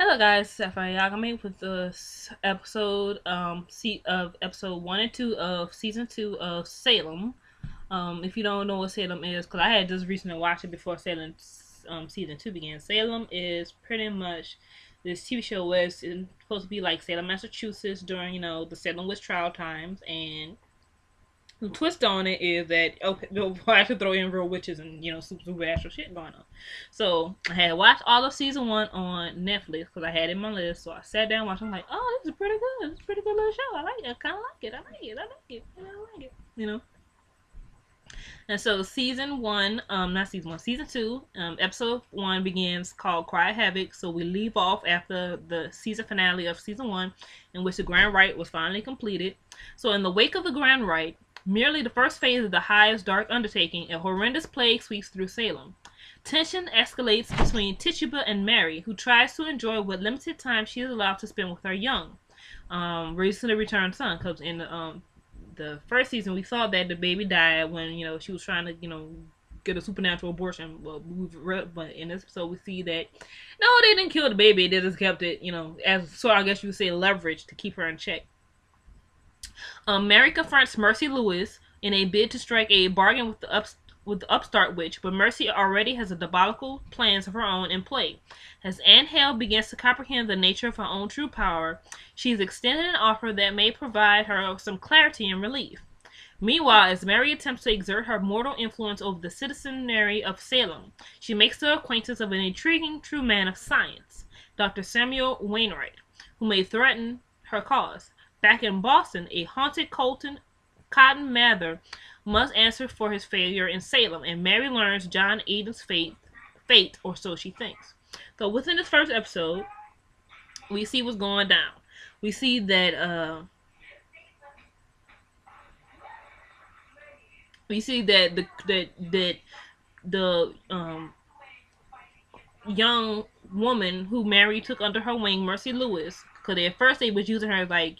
Hello guys, Sapphire Yagami with the episode of episode 1 and 2 of season 2 of Salem. If you don't know what Salem is, because I had just recently watched it before Salem season 2 began. Salem is pretty much this TV show where it's supposed to be like Salem, Massachusetts during, the Salem witch trial times, and the twist on it is that okay, they'll have to throw in real witches and super actual shit going on. So I had watched all of season 1 on Netflix because I had it in my list. So I sat down and watched. I'm like, oh, this is pretty good. This is a pretty good little show. I like it. I kind of like it. I like it. I like it. I like it. And so season 1, not season 1, season 2, episode 1 begins called Cry Havoc. So we leave off after the season finale of season 1, in which the Grand Rite was finally completed. So in the wake of the Grand Rite, merely the first phase of the Hive's dark undertaking, a horrendous plague sweeps through Salem. Tension escalates between Tituba and Mary, who tries to enjoy what limited time she is allowed to spend with her young, recently returned son. Because in the first season, we saw that the baby died when she was trying to get a supernatural abortion. But in this episode, we see that no, they didn't kill the baby. They just kept it, as so I guess you would say leverage to keep her in check. Mary confronts Mercy Lewis in a bid to strike a bargain with the upstart witch, but Mercy already has a diabolical plans of her own in play. As Anne Hale begins to comprehend the nature of her own true power, she is extended an offer that may provide her some clarity and relief. Meanwhile, as Mary attempts to exert her mortal influence over the citizenry of Salem, she makes the acquaintance of an intriguing true man of science, Dr. Samuel Wainwright, who may threaten her cause. Back in Boston, a haunted Cotton Mather must answer for his failure in Salem, and Mary learns John Eden's fate, or so she thinks. So within this first episode, we see what's going down. We see that the young woman who Mary took under her wing, Mercy Lewis, because at first they was using her as like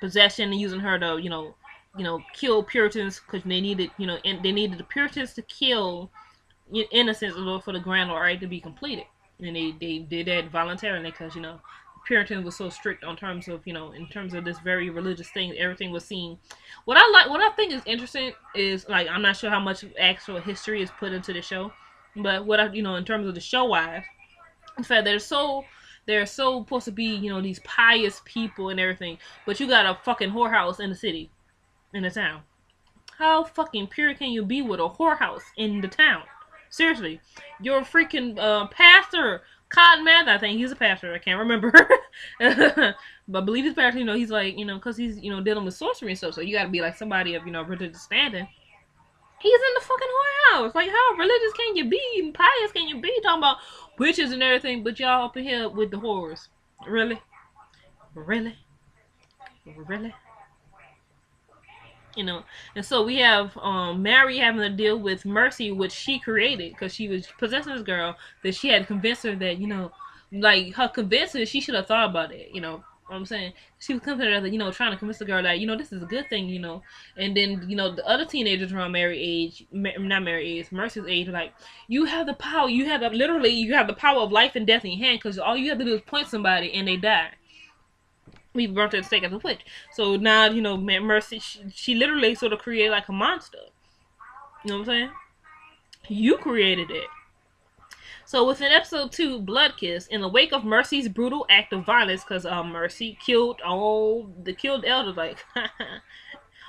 possession and using her to kill Puritans because they needed and they needed the Puritans to kill innocents in order for the Grand Rite to be completed, and they did that voluntarily because Puritans was so strict on terms of in terms of this very religious thing. Everything was seen. What I think is interesting is, like, I'm not sure how much actual history is put into the show, but what in terms of the show wise, in fact, they're so supposed to be these pious people and everything, but you got a fucking whorehouse in the city, in the town. How fucking pure can you be with a whorehouse in the town? Seriously, you're a freaking pastor, Cotton Mather. I think he's a pastor. I can't remember, but I believe he's a pastor. He's like because he's dealing with sorcery and stuff. So you got to be like somebody of religious standing. He's in the fucking whorehouse. Like, how religious can you be and pious can you be? Talking about witches and everything, but y'all up in here with the horrors. Really? Really? Really? And so we have Mary having to deal with Mercy, which she created because she was possessing this girl, that she had to convince her that, like, her convincing, she should have thought about it, what I'm saying? She was coming to her, trying to convince the girl that, this is a good thing, and then, the other teenagers around Mercy's age, like, you have the power, you have the power of life and death in your hand, because all you have to do is point somebody and they die. We burnt her at the stake as a witch. So now, Mercy, she literally sort of created like a monster. You know what I'm saying? You created it. So within episode 2, Blood Kiss, in the wake of Mercy's brutal act of violence, because Mercy killed all the killed elders, like,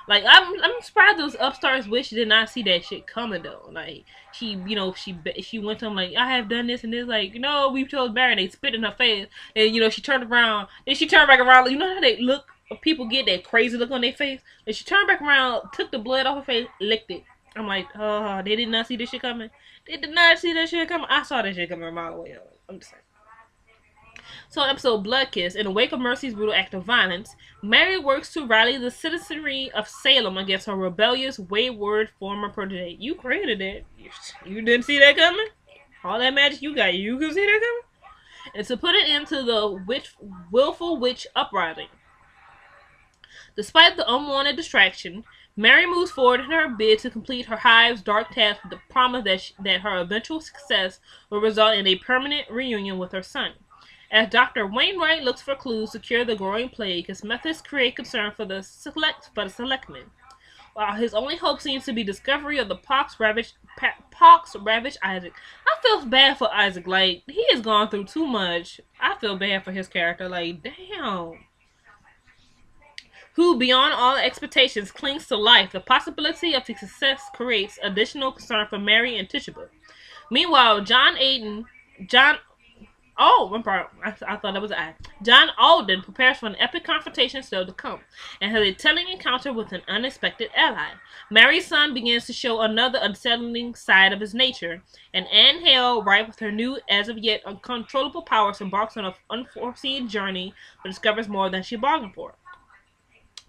like I'm surprised those upstarts witch did not see that shit coming though. Like she went to him like, I have done this and this, like, we told Barry, and they spit in her face, and she turned around, and she turned back around. You know how they look? People get that crazy look on their face. And she turned back around, took the blood off her face, licked it. I'm like, oh, they did not see this shit coming. They did not see that shit coming. I saw that shit coming a mile away. I'm just saying. So episode Blood Kiss, in the wake of Mercy's brutal act of violence, Mary works to rally the citizenry of Salem against her rebellious, wayward former protege. You created it. You didn't see that coming? All that magic you got, you could see that coming? And to put it into the willful witch uprising. Despite the unwanted distraction, Mary moves forward in her bid to complete her hive's dark task with the promise that her eventual success will result in a permanent reunion with her son. As Dr. Wainwright looks for clues to cure the growing plague, his methods create concern for the selectmen. While his only hope seems to be discovery of the pox ravaged Isaac. I feel bad for Isaac. Like, he has gone through too much. I feel bad for his character. Like, damn. Who, beyond all expectations, clings to life. The possibility of his success creates additional concern for Mary and Tituba. Meanwhile, John Oh, one part. I thought that was an act. John Alden prepares for an epic confrontation still to come, and has a telling encounter with an unexpected ally. Mary's son begins to show another unsettling side of his nature, and Anne Hale, right with her new, as of yet uncontrollable powers, embarks on an unforeseen journey, but discovers more than she bargained for.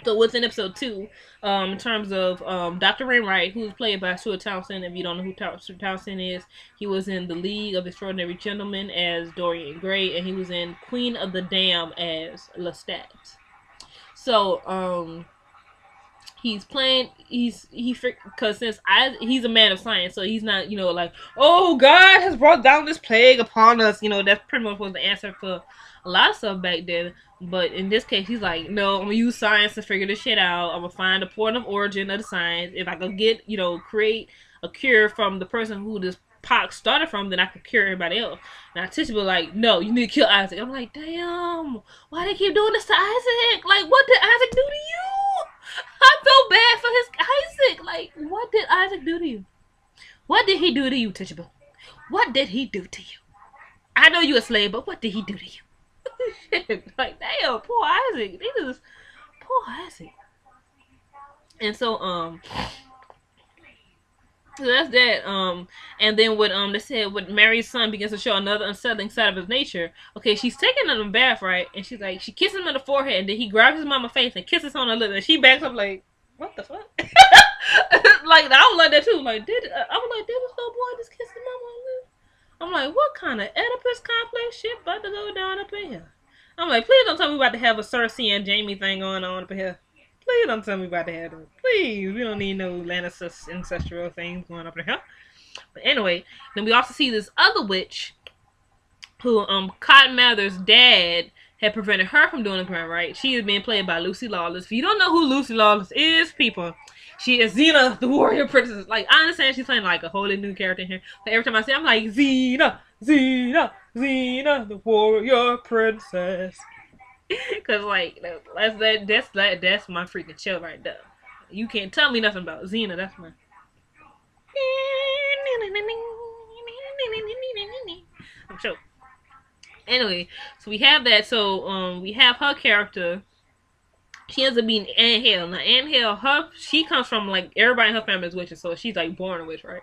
So within episode 2, in terms of Dr. Wainwright, who's played by Stuart Townsend. If you don't know who Stuart Townsend is, he was in The League of Extraordinary Gentlemen as Dorian Gray, and he was in Queen of the Dam as Lestat. So he's playing because since he's a man of science, so he's not like, oh, God has brought down this plague upon us. That's pretty much was the answer for a lot of stuff back then. But in this case, he's like, no, I'm gonna use science to figure this shit out. I'm gonna find the point of origin of the science. If I could get create a cure from the person who this pox started from, then I could cure everybody else. Now Tisha was like, no, you need to kill Isaac. I'm like, damn, why they keep doing this to Isaac? Like, what did Isaac do to you? I feel bad for his Isaac. Like, what did Isaac do to you? What did he do to you, Tisha? What did he do to you? I know you a slave, but what did he do to you? Shit, like, damn, poor Isaac. Poor Isaac. And so that's that. And then what they said, when Mary's son begins to show another unsettling side of his nature. Okay, she's taking him in the bath, right? And she's like, she kisses him in the forehead, and then he grabs his mama's face and kisses her on the lips, and she backs up like, what the fuck? Like, I was like that too. Like, did this little boy just kiss his mama on the lips? I'm like, what kind of Oedipus complex shit about to go down up in here? I'm like, please don't tell me about to have a Cersei and Jaime thing going on up in here. Please don't tell me about to have it. Please, we don't need no Lannister ancestral things going up in here. But anyway, then we also see this other witch who Cotton Mather's dad had prevented her from doing the crime, right? She is being played by Lucy Lawless. If you don't know who Lucy Lawless is, people, she is Xena, the warrior princess. Like, I understand she's playing like a wholly new character in here, but every time I see her, I'm like, Xena, the warrior princess. Cause like that's my freaking show right there. You can't tell me nothing about Xena. That's my. I'm sure. Anyway, so we have that. So we have her character. She ends up being Anne Hale. Now Anne Hale, she comes from like everybody in her family is witches, so she's like born a witch, right?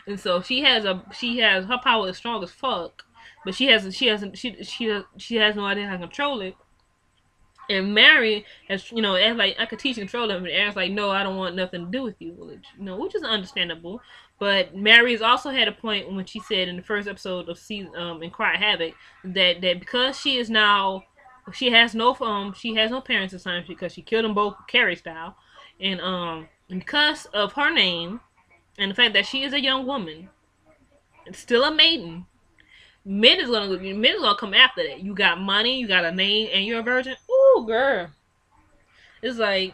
And so she has her power is strong as fuck, but she has no idea how to control it. And Mary has, Anne's like, I could teach you to control it, and Anne's like, no, I don't want nothing to do with you, which is understandable. But Mary's also had a point when she said in the first episode of season in Cry Havoc that because she is now. She has no parents this time because she killed them both Carrie style, and because of her name and the fact that she is a young woman, and still a maiden, men is gonna come after that. You got money, you got a name, and you're a virgin. Ooh, girl, it's like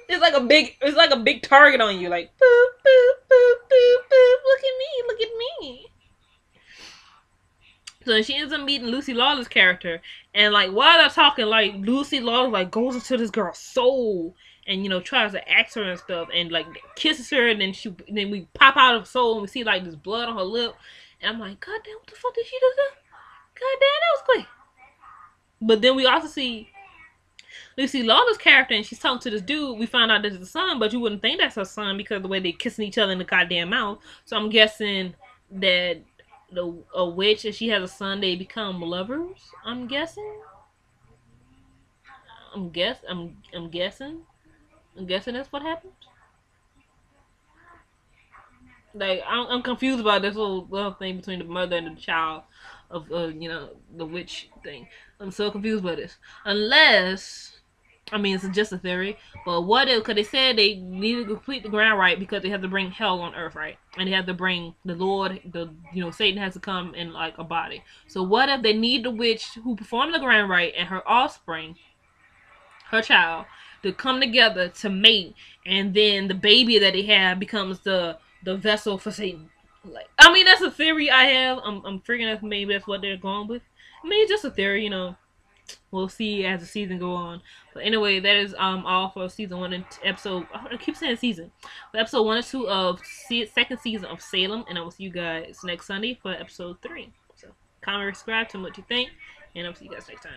a big target on you. Like boop boop boop boop boop. Look at me. So she ends up meeting Lucy Lawless' character, and like while they're talking, like Lucy Lawless like goes into this girl's soul and tries to ask her and stuff, and like kisses her, and then we pop out of her soul and we see like this blood on her lip, and I'm like, God damn, what the fuck did she do that? God damn, that was quick. But then we also see Lucy Lawless' character, and she's talking to this dude. We find out this is the son, but you wouldn't think that's her son because of the way they kissing each other in the goddamn mouth. So I'm guessing that a witch and she has a son, they become lovers. I'm guessing that's what happens. Like I'm confused about this little thing between the mother and the child of the witch thing. I'm so confused by this. Unless I mean, it's just a theory. But what if? Because they said they need to complete the ground right because they have to bring hell on earth, right? And they have to bring the Lord, Satan has to come in like a body. So what if they need the witch who performed the ground right and her offspring, her child, to come together to mate, and then the baby that they have becomes the vessel for Satan. Like, I mean, that's a theory I have. I'm figuring out maybe that's what they're going with. I mean, it's just a theory, We'll see as the season go on. But anyway, that is all for season 1 and episode. I keep saying season, but episode 1 and 2 of second season of Salem, and I will see you guys next Sunday for episode 3. So comment, subscribe, tell me what you think, and I'll see you guys next time.